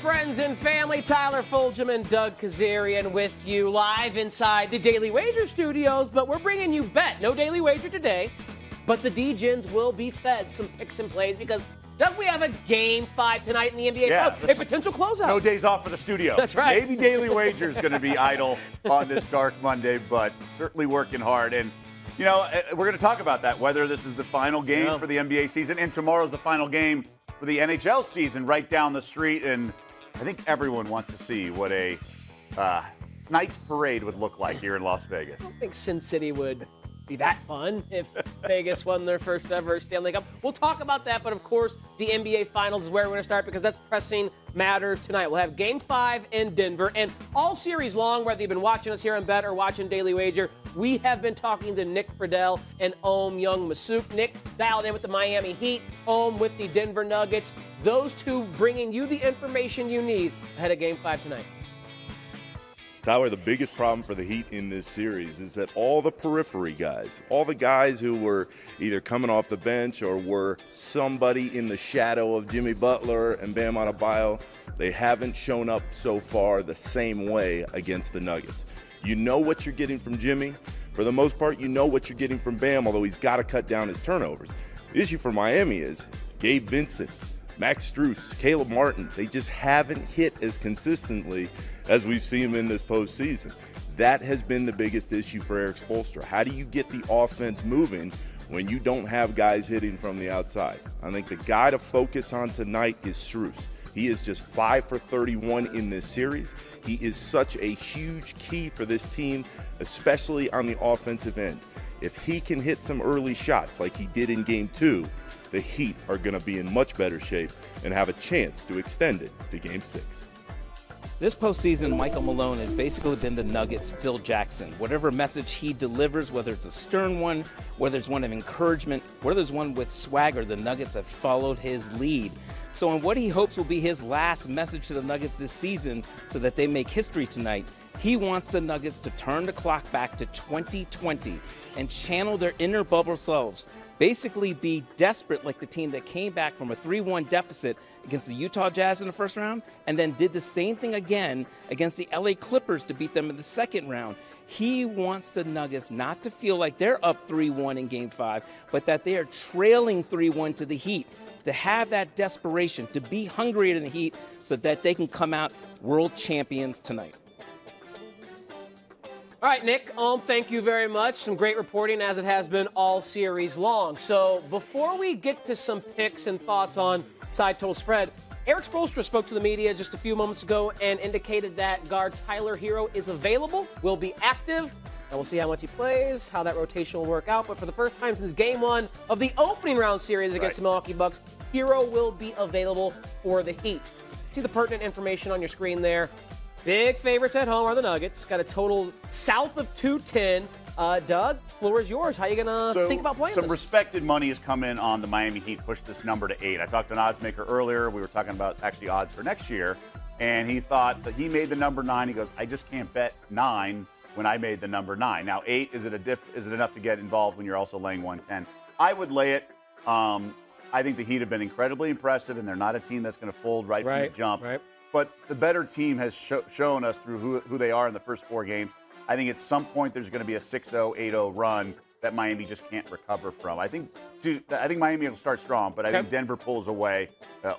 friends and family. Tyler Fulghum and Doug Kezirian with you live inside the Daily Wager studios, but we're bringing you bet. No Daily Wager today, but the D-Gens will be fed some picks and plays because, Doug, we have a Game 5 tonight in the NBA. A potential closeout. No days off for the studio. That's right. Maybe Daily Wager is going to be idle on this dark Monday, but certainly working hard. And, you know, we're going to talk about that, whether this is the final game for the NBA season and tomorrow's the final game for the NHL season right down the street. And I think everyone wants to see what a night's parade would look like here in Las Vegas. I don't think Sin City would be that fun if Vegas won their first ever Stanley Cup. We'll talk about that, but of course, the NBA Finals is where we're going to start because that's pressing matters tonight. We'll have Game 5 in Denver, and all series long, whether you've been watching us here on Bet or watching Daily Wager, we have been talking to Nick Friedell and Youngmisuk. Nick dialed in with the Miami Heat, with the Denver Nuggets. Those two bringing you the information you need ahead of Game 5 tonight. Tyler, the biggest problem for the Heat in this series is that all the periphery guys, all the guys who were either coming off the bench or were somebody in the shadow of Jimmy Butler and Bam Adebayo, they haven't shown up so far the same way against the Nuggets. You know what you're getting from Jimmy. For the most part, you know what you're getting from Bam, although he's got to cut down his turnovers. The issue for Miami is Gabe Vincent, Max Strus, Caleb Martin, they just haven't hit as consistently as we've seen them in this postseason. That has been the biggest issue for Eric Spoelstra. How do you get the offense moving when you don't have guys hitting from the outside? I think the guy to focus on tonight is Strus. He is just 5 for 31 in this series. He is such a huge key for this team, especially on the offensive end. If he can hit some early shots like he did in Game 2, the Heat are going to be in much better shape and have a chance to extend it to Game 6. This postseason, Michael Malone has basically been the Nuggets' Phil Jackson. Whatever message he delivers, whether it's a stern one, whether it's one of encouragement, whether it's one with swagger, the Nuggets have followed his lead. So in what he hopes will be his last message to the Nuggets this season so that they make history tonight, he wants the Nuggets to turn the clock back to 2020 and channel their inner bubble selves. Basically be desperate like the team that came back from a 3-1 deficit against the Utah Jazz in the first round and then did the same thing again against the LA Clippers to beat them in the second round. He wants the Nuggets not to feel like they're up 3-1 in Game 5, but that they are trailing 3-1 to the Heat, to have that desperation, to be hungry in the Heat so that they can come out world champions tonight. All right, Nick, thank you very much. Some great reporting, as it has been all series long. So before we get to some picks and thoughts on side total spread, Eric Spoelstra spoke to the media just a few moments ago and indicated that guard Tyler Hero is available, will be active, and we'll see how much he plays, how that rotation will work out. But for the first time since Game 1 of the opening round series against the Milwaukee Bucks, Hero will be available for the Heat. See the pertinent information on your screen there. Big favorites at home are the Nuggets. Got a total south of 210. Doug, floor is yours. How are you going to think about playing Some this? respected money has come in on the Miami Heat, pushed this number to 8. I talked to an odds maker earlier. We were talking about actually odds for next year, and he thought that he made the number 9. He goes, I just can't bet 9 when I made the number 9. Now, 8, is it enough to get involved when you're also laying 110? I would lay it. I think the Heat have been incredibly impressive, and they're not a team that's going to fold right from the jump. But the better team has shown us through who they are in the first 4 games. I think at some point there's going to be a 6-0, 8-0 run that Miami just can't recover from. I think Miami will start strong, but I think Denver pulls away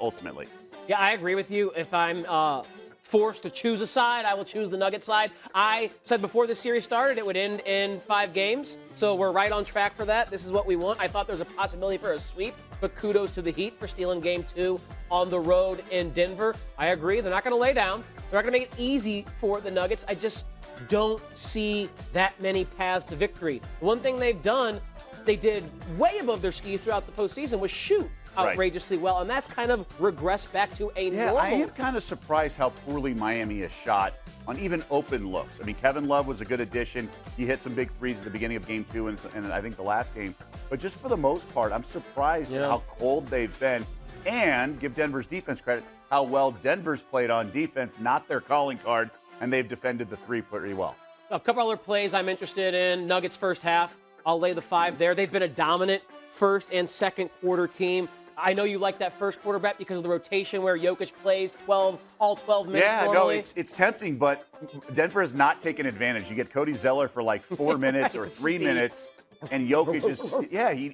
ultimately. Yeah, I agree with you. If I'm forced to choose a side, I will choose the Nuggets side. I said before this series started it would end in 5 games, so we're right on track for that. This is what we want. I thought there was a possibility for a sweep, but kudos to the Heat for stealing Game 2 on the road in Denver. I agree. They're not going to lay down. They're not going to make it easy for the Nuggets. I just don't see that many paths to victory. One thing they've done, they did way above their skis throughout the postseason, was shoot outrageously well, and that's kind of regressed back to a normal. I am kind of surprised how poorly Miami has shot on even open looks. I mean, Kevin Love was a good addition. He hit some big threes at the beginning of Game 2 and I think the last game. But just for the most part, I'm surprised at how cold they've been. And give Denver's defense credit, how well Denver's played on defense, not their calling card, and they've defended the 3 pretty well. A couple other plays I'm interested in. Nuggets first half. I'll lay the 5 there. They've been a dominant first and second quarter team. I know you like that first quarter bet because of the rotation where Jokic plays all 12 minutes Yeah, normally. no, it's tempting, but Denver has not taken advantage. You get Cody Zeller for like 4 minutes or 3 minutes, and Jokic is,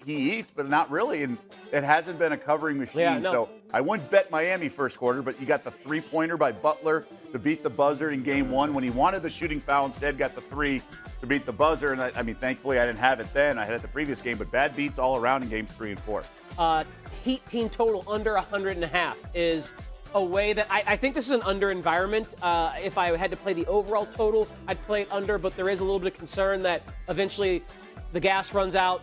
he eats, but not really, and it hasn't been a covering machine. Yeah, no. So I wouldn't bet Miami first quarter, but you got the three-pointer by Butler to beat the buzzer in game one. When he wanted the shooting foul, instead got the three to beat the buzzer. And I mean, thankfully, I didn't have it then. I had it the previous game, but bad beats all around in games 3 and 4. Heat team total under 100.5 is a way that I think this is an under environment. If I had to play the overall total, I'd play it under, but there is a little bit of concern that eventually the gas runs out.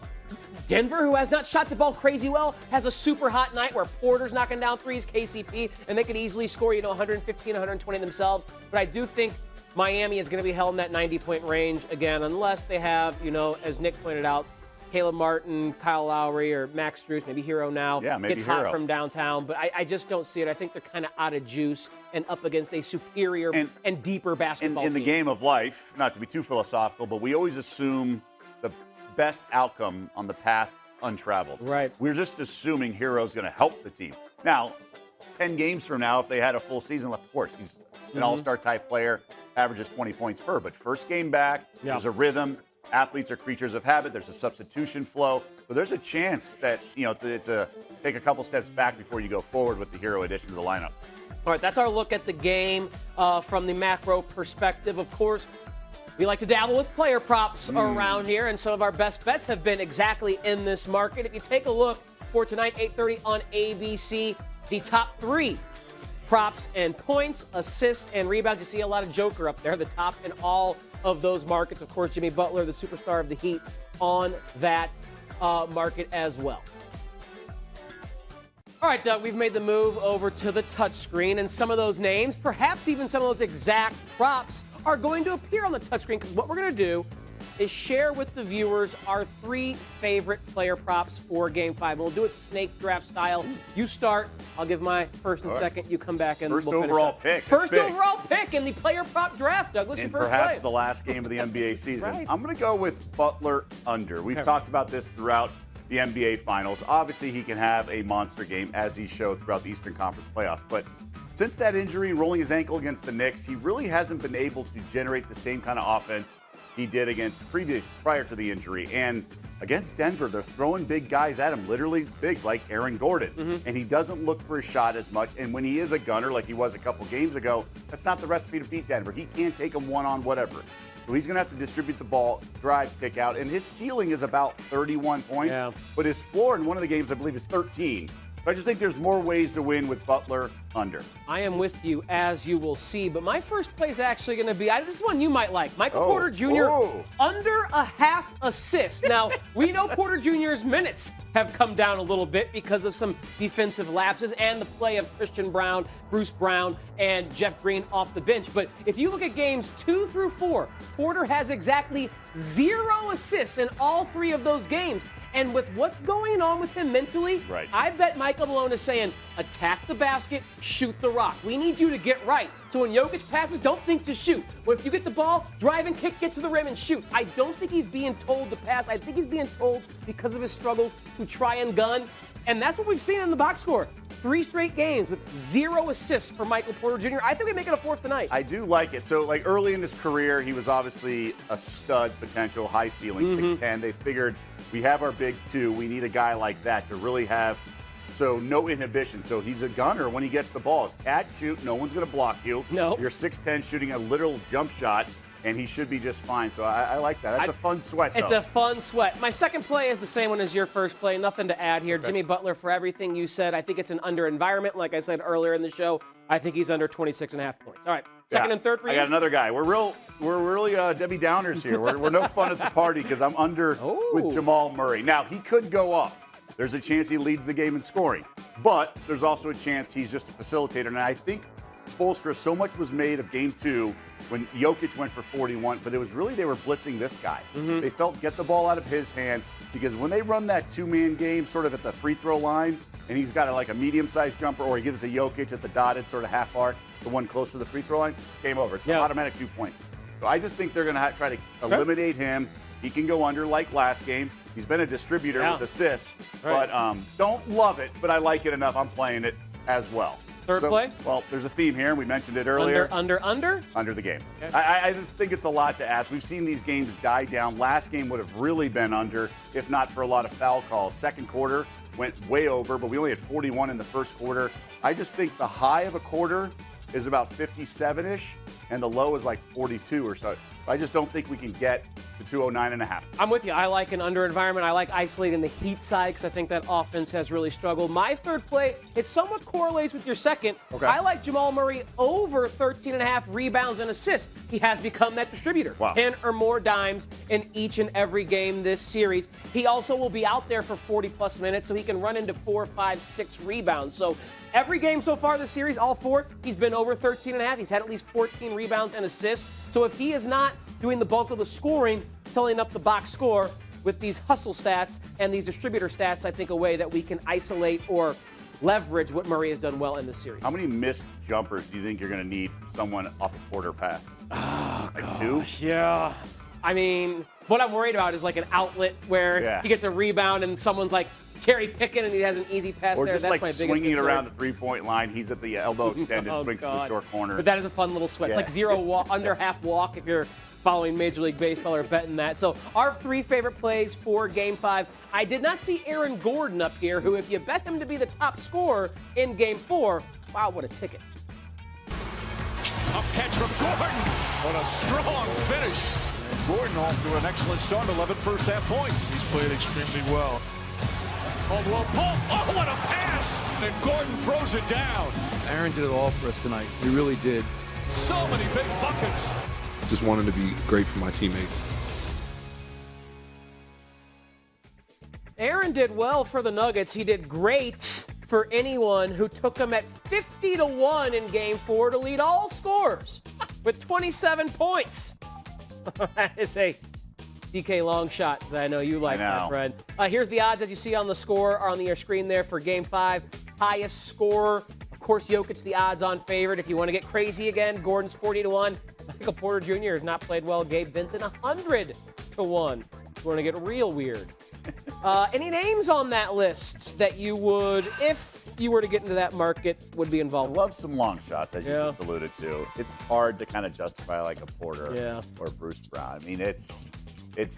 Denver, who has not shot the ball crazy well, has a super hot night where Porter's knocking down threes, KCP, and they could easily score, 115, 120 themselves. But I do think Miami is going to be held in that 90-point range again, unless they have, as Nick pointed out, Caleb Martin, Kyle Lowry, or Max Strus, maybe Hero now, maybe gets Hero hot from downtown. But I just don't see it. I think they're kind of out of juice and up against a superior and deeper basketball in team. the game of life, not to be too philosophical, but we always assume the best outcome on the path untraveled. Right. We're just assuming Hero's going to help the team. Now, 10 games from now, if they had a full season left, of course, he's an all-star type player, averages 20 points per. But first game back, there's a rhythm. Athletes are creatures of habit. There's a substitution flow. So there's a chance that, it's a take a couple steps back before you go forward with the Hero addition to the lineup. All right, that's our look at the game from the macro perspective. Of course, we like to dabble with player props around here, and some of our best bets have been exactly in this market. If you take a look for tonight, 8:30 on ABC, the top 3 props and points, assists, and rebounds. You see a lot of Joker up there, the top in all of those markets. Of course, Jimmy Butler, the superstar of the Heat, on that market as well. All right, Doug, we've made the move over to the touchscreen, and some of those names, perhaps even some of those exact props, are going to appear on the touchscreen, because what we're going to do is share with the viewers our 3 favorite player props for Game 5. We'll do it snake draft style. You start. I'll give my first and second. You come back and First we'll finish overall up. pick. First Big. overall pick in the player prop draft, Douglas. And your first perhaps play. the last game of the NBA season. Right. I'm going to go with Butler under. We've talked about this throughout the NBA Finals. Obviously, he can have a monster game, as he showed throughout the Eastern Conference playoffs. But since that injury, rolling his ankle against the Knicks, he really hasn't been able to generate the same kind of offense he did prior to the injury. And against Denver, they're throwing big guys at him, literally bigs like Aaron Gordon. And he doesn't look for his shot as much. And when he is a gunner, like he was a couple games ago, that's not the recipe to beat Denver. He can't take them one-on whatever. So he's going to have to distribute the ball, drive, kick out. And his ceiling is about 31 points. But his floor in one of the games, I believe, is 13. So I just think there's more ways to win with Butler under. I am with you, as you will see. But my first play is actually going to be, this is one you might like. Michael Porter Jr. Under a half assist. Now, we know Porter Jr.'s minutes have come down a little bit because of some defensive lapses and the play of Christian Brown, Bruce Brown, and Jeff Green off the bench. But if you look at games 2 through 4, Porter has exactly 0 assists in all 3 of those games. And with what's going on with him mentally, I bet Michael Malone is saying, attack the basket, shoot the rock. We need you to get right. So when Jokic passes, don't think to shoot. But if you get the ball, drive and kick, get to the rim and shoot. I don't think he's being told to pass. I think he's being told because of his struggles to try and gun. And that's what we've seen in the box score. 3 straight games with 0 assists for Michael Porter Jr. I think they make it a 4th tonight. I do like it. So, early in his career, he was obviously a stud potential, high ceiling, 6'10". They figured we have our big 2. We need a guy like that to really have no inhibition. So he's a gunner when he gets the ball. It's catch, shoot. No one's going to block you. No. You're 6'10", shooting a literal jump shot, and he should be just fine. So I like that. That's a fun sweat, though. It's a fun sweat. My second play is the same one as your first play. Nothing to add here. Jimmy Butler, for everything you said, I think it's an under environment. Like I said earlier in the show, I think he's under 26.5 points. All right, second and third for you? I got another guy. We're really Debbie Downers here. We're no fun at the party because I'm under with Jamal Murray. Now, he could go up. There's a chance he leads the game in scoring. But there's also a chance he's just a facilitator. And I think Spoelstra, so much was made of Game 2 when Jokic went for 41, but it was really they were blitzing this guy. They felt get the ball out of his hand because when they run that 2-man game sort of at the free throw line and he's got a medium-sized jumper or he gives the Jokic at the dotted sort of half arc, the one close to the free throw line, game over. It's an automatic 2 points. So I just think they're going to try to eliminate him. He can go under like last game. He's been a distributor with assists, Right. but don't love it, but I like it enough. I'm playing it as well. Third play? Well, there's a theme here, and we mentioned it earlier. Under the game. Okay. I just think it's a lot to ask. We've seen these games die down. Last game would have really been under, if not for a lot of foul calls. Second quarter went way over, but we only had 41 in the first quarter. I just think the high of a quarter is about 57-ish, and the low is like 42 or so. I just don't think we can get to 209.5. I'm with you. I like an under environment. I like isolating the Heat side because I think that offense has really struggled. My third play, it somewhat correlates with your second. Okay. I like Jamal Murray over 13.5 rebounds and assists. He has become that distributor. Wow. 10 or more dimes in each and every game this series. He also will be out there for 40-plus minutes, so he can run into 4, 5, 6 rebounds. So every game so far this series, all 4, he's been over 13.5. He's had at least 14 rebounds and assists. So if he is not doing the bulk of the scoring, filling up the box score with these hustle stats and these distributor stats, I think a way that we can isolate or leverage what Murray has done well in this series. How many missed jumpers do you think you're going to need someone off a quarter pass? Like 2? Yeah. I mean, what I'm worried about is like an outlet where he gets a rebound and someone's like cherry picking and he has an easy pass Or there. just That's like my biggest swinging it concern. around the three-point line. He's at the elbow extended, swings to the short corner. But that is a fun little sweat. It's like zero walk, under half walk if you're following Major League Baseball or betting that. So our 3 favorite plays for Game 5. I did not see Aaron Gordon up here, who if you bet him to be the top scorer in Game 4, wow, what a ticket. Up catch from Gordon. What a strong finish. Gordon off to an excellent start, 11 first-half points. He's played extremely well. Caldwell Pope. Oh, what a pass! And Gordon throws it down. Aaron did it all for us tonight. He really did. So many big buckets. Just wanted to be great for my teammates. Aaron did well for the Nuggets. He did great for anyone who took him at 50-1 in Game 4 to lead all scorers with 27 points. That is a DK long shot that I know you like, my friend. Here's the odds as you see on the score or on your screen there for Game 5. Highest scorer, of course, Jokic, the odds-on favorite. If you want to get crazy again, Gordon's 40-1. Michael Porter Jr. has not played well. Gabe Vincent 100-1. If you want to get real weird. Any names on that list that you would, if you were to get into that market, would be involved? I love some long shots, as you just alluded to. It's hard to kind of justify like a Porter or Bruce Brown. I mean, it's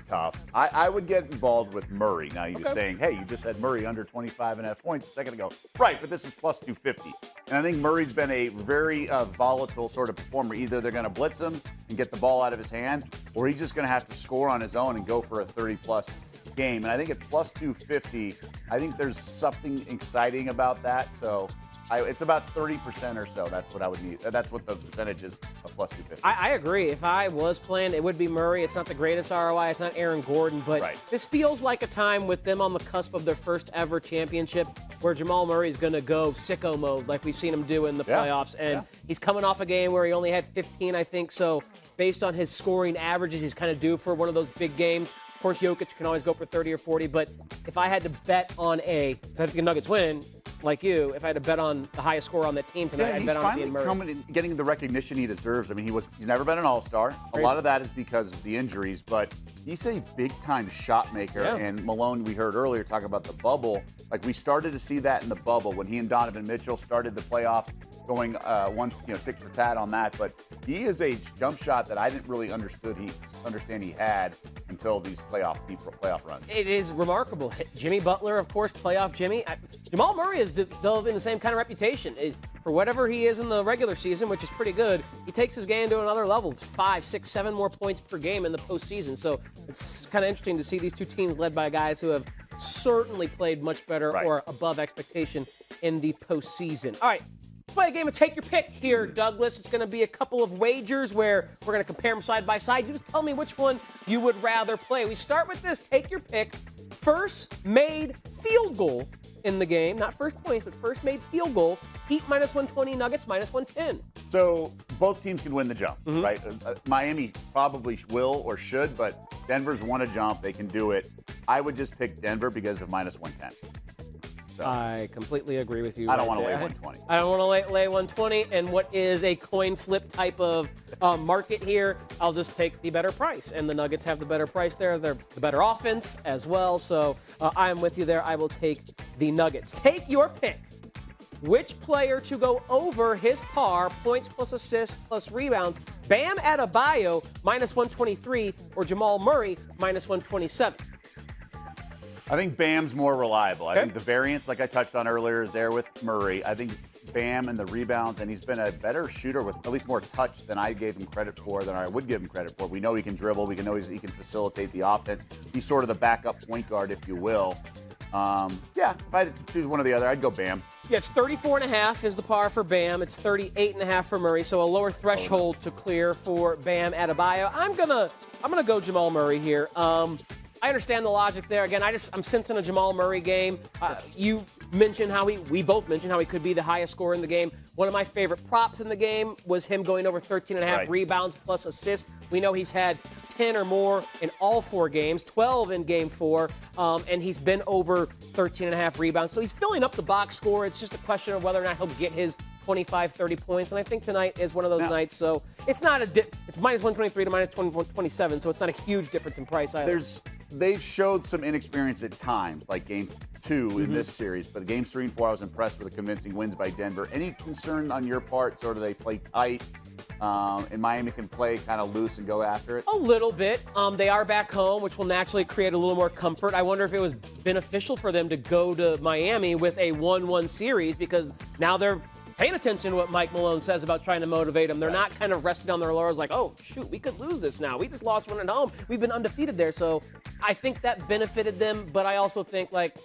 tough. I would get involved with Murray. Now, you're saying, hey, you just had Murray under 25.5 points a second ago. Right, but this is plus 250. And I think Murray's been a very volatile sort of performer. Either they're going to blitz him and get the ball out of his hand, or he's just going to have to score on his own and go for a 30-plus game. And I think at plus 250, I think there's something exciting about that. So it's about 30% or so. That's what I would need. That's what the percentage is of plus 250. I agree. If I was playing, it would be Murray. It's not the greatest ROI. It's not Aaron Gordon. But this feels like a time with them on the cusp of their first ever championship where Jamal Murray is going to go sicko mode like we've seen him do in the playoffs. And he's coming off a game where he only had 15, I think. So based on his scoring averages, he's kind of due for one of those big games. Of course, Jokic can always go for 30 or 40. But if I had to bet on because I think the Nuggets win, like you, if I had to bet on the highest score on that team tonight, I'd bet on it being Murray. He's finally getting the recognition he deserves. I mean, he's never been an all-star. A lot of that is because of the injuries, but he's a big-time shot maker. And Malone, we heard earlier, talking about the bubble. Like, we started to see that in the bubble when he and Donovan Mitchell started the playoffs, going tick for tat on that. But he is a jump shot that I didn't really understand he had until these playoff runs. It is remarkable. Jimmy Butler, of course, playoff Jimmy. Jamal Murray is developing the same kind of reputation. For whatever he is in the regular season, which is pretty good, he takes his game to another level. It's 5, 6, 7 more points per game in the postseason. So it's kind of interesting to see these two teams led by guys who have certainly played much better or above expectation in the postseason. All right. Play a game of take your pick here, Douglas. It's going to be a couple of wagers where we're going to compare them side by side. You just tell me which one you would rather play. We start with this. Take your pick. First made field goal in the game. Not first points, but first made field goal. Heat minus 120, Nuggets minus 110. So both teams can win the jump, right? Miami probably will or should, but Denver's won a jump. They can do it. I would just pick Denver because of minus 110. So I completely agree with you. I don't right want to lay there. 120. I don't want to lay 120. And what is a coin flip type of market here, I'll just take the better price. And the Nuggets have the better price there. They're the better offense as well. So I am with you there. I will take the Nuggets. Take your pick. Which player to go over his par, points plus assists plus rebounds? Bam Adebayo, minus 123, or Jamal Murray, minus 127? I think Bam's more reliable. Okay. I think the variance, like I touched on earlier, is there with Murray. I think Bam and the rebounds, and he's been a better shooter with at least more touch than I gave him credit for, than I would give him credit for. We know he can dribble. We know he can facilitate the offense. He's sort of the backup point guard, if you will. If I had to choose one or the other, I'd go Bam. Yeah, it's 34.5 is the par for Bam. It's 38.5 for Murray, so a lower threshold to clear for Bam Adebayo. I'm gonna go Jamal Murray here. I understand the logic there. Again, I'm sensing a Jamal Murray game. You mentioned we both mentioned how he could be the highest scorer in the game. One of my favorite props in the game was him going over 13.5 rebounds plus assists. We know he's had 10 or more in all 4 games, 12 in game 4, and he's been over 13.5 rebounds. So he's filling up the box score. It's just a question of whether or not he'll get his 25, 30 points, and I think tonight is one of those nights. So it's not it's minus 123 to minus 127, so it's not a huge difference in price either. They've showed some inexperience at times, like game 2 in this series, but games 3 and 4, I was impressed with the convincing wins by Denver. Any concern on your part, sort of they play tight, and Miami can play kind of loose and go after it? A little bit. They are back home, which will naturally create a little more comfort. I wonder if it was beneficial for them to go to Miami with a 1-1 series, because now they're paying attention to what Mike Malone says about trying to motivate them. They're not kind of resting on their laurels like, oh, shoot, we could lose this now. We just lost one at home. We've been undefeated there. So I think that benefited them, but I also think, like,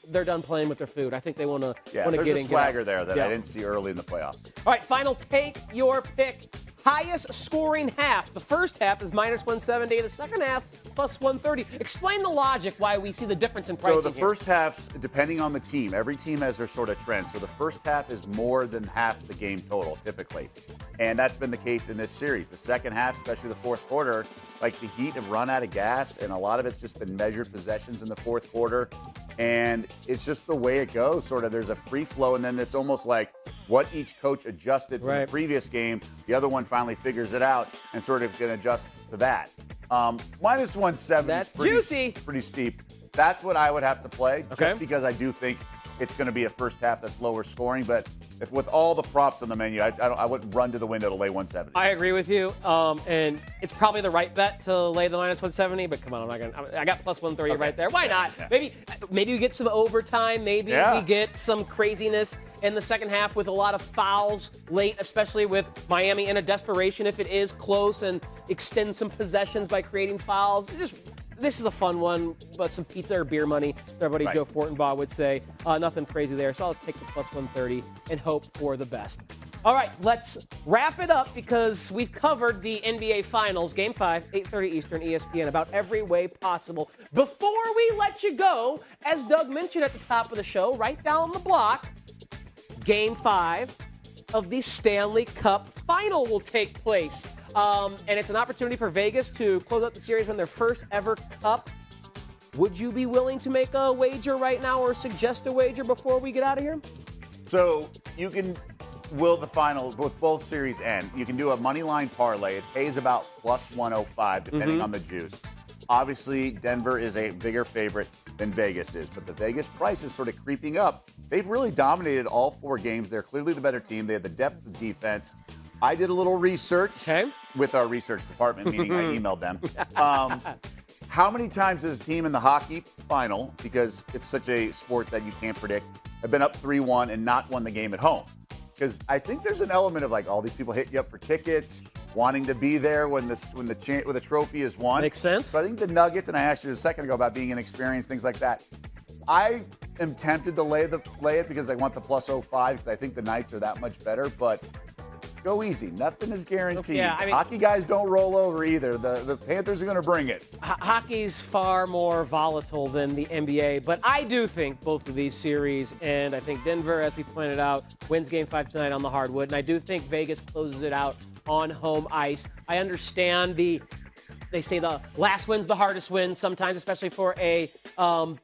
they're done playing with their food. I think they want to get in. There's a swagger there that Yeah. I didn't see early in the playoffs. All right, final take your pick. Highest scoring half. The first half is minus 170. The second half, plus 130. Explain the logic why we see the difference in pricing. So the first half's, depending on the team, every team has their sort of trend. So the first half is more than half the game total, typically. And that's been the case in this series. The second half, especially the fourth quarter, like the Heat have run out of gas, and a lot of it's just been measured possessions in the fourth quarter. And it's just the way it goes, sort of. There's a free flow, and then it's almost like what each coach adjusted from the previous game, the other one finally figures it out and sort of can adjust to that. Minus 170 That's is pretty, juicy. Pretty steep. That's what I would have to play, Okay. just because I do think it's going to be a first half that's lower scoring. But if with all the props on the menu, I wouldn't run to the window to lay 170. I agree with you, and it's probably the right bet to lay the minus 170. But come on, I got plus 130 right there. Why not? Yeah. Maybe we get some overtime. Maybe we get some craziness in the second half with a lot of fouls late, especially with Miami in a desperation if it is close, and extend some possessions by creating fouls. This is a fun one, but some pizza or beer money, as our buddy Joe Fortenbaugh would say. Nothing crazy there, so I'll take the plus 130 and hope for the best. All right, let's wrap it up because we've covered the NBA Finals, Game 5, 8:30 Eastern, ESPN, about every way possible. Before we let you go, as Doug mentioned at the top of the show, right down the block, Game 5 of the Stanley Cup Final will take place. And it's an opportunity for Vegas to close out the series win their first ever cup. Would you be willing to make a wager right now or suggest a wager before we get out of here? So you can will the final with both series end. You can do a money line parlay. It pays about plus 105 depending on the juice. Obviously, Denver is a bigger favorite than Vegas is, but the Vegas price is sort of creeping up. They've really dominated all 4 games. They're clearly the better team. They have the depth of defense. I did a little research with our research department, meaning I emailed them. How many times has a team in the hockey final, because it's such a sport that you can't predict, have been up 3-1 and not won the game at home? Because I think there's an element of like all these people hit you up for tickets, wanting to be there when the trophy is won. Makes sense. So I think the Nuggets, and I asked you a second ago about being inexperienced, things like that. I am tempted to lay it because I want the plus 05 because I think the Knights are that much better, but go easy. Nothing is guaranteed. Yeah, I mean, hockey guys don't roll over either. The Panthers are going to bring it. Hockey's far more volatile than the NBA, but I do think both of these series, and I think Denver, as we pointed out, wins Game 5 tonight on the hardwood, and I do think Vegas closes it out on home ice. I understand they say the last win's the hardest win sometimes, especially for a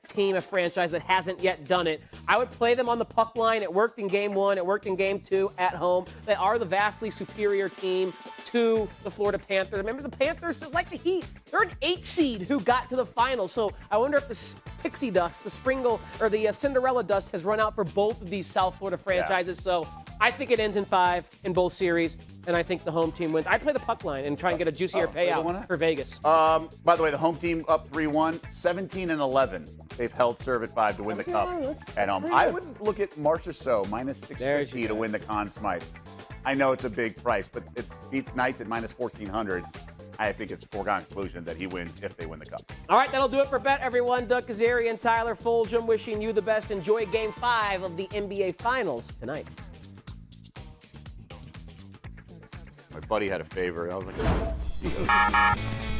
team, a franchise that hasn't yet done it. I would play them on the puck line. It worked in game 1. It worked in game 2 at home. They are the vastly superior team to the Florida Panthers. Remember, the Panthers, just like the Heat, they're an 8 seed who got to the finals. So I wonder if the pixie dust, the sprinkle, or the Cinderella dust has run out for both of these South Florida franchises. So I think it ends in 5 in both series, and I think the home team wins. I'd play the puck line and try and get a juicier payout for Vegas. By the way, the home team up 3-1, 17-11. They've held serve at 5 to win the cup at home. I would look at Marchessault minus 650 to win the Conn Smythe. I know it's a big price, but it beats Knights at minus 1,400. I think it's a foregone conclusion that he wins if they win the cup. All right, that'll do it for Bet Everyone. Doug Kezirian, Tyler Fulghum, wishing you the best. Enjoy Game 5 of the NBA Finals tonight. My buddy had a favor. I was like,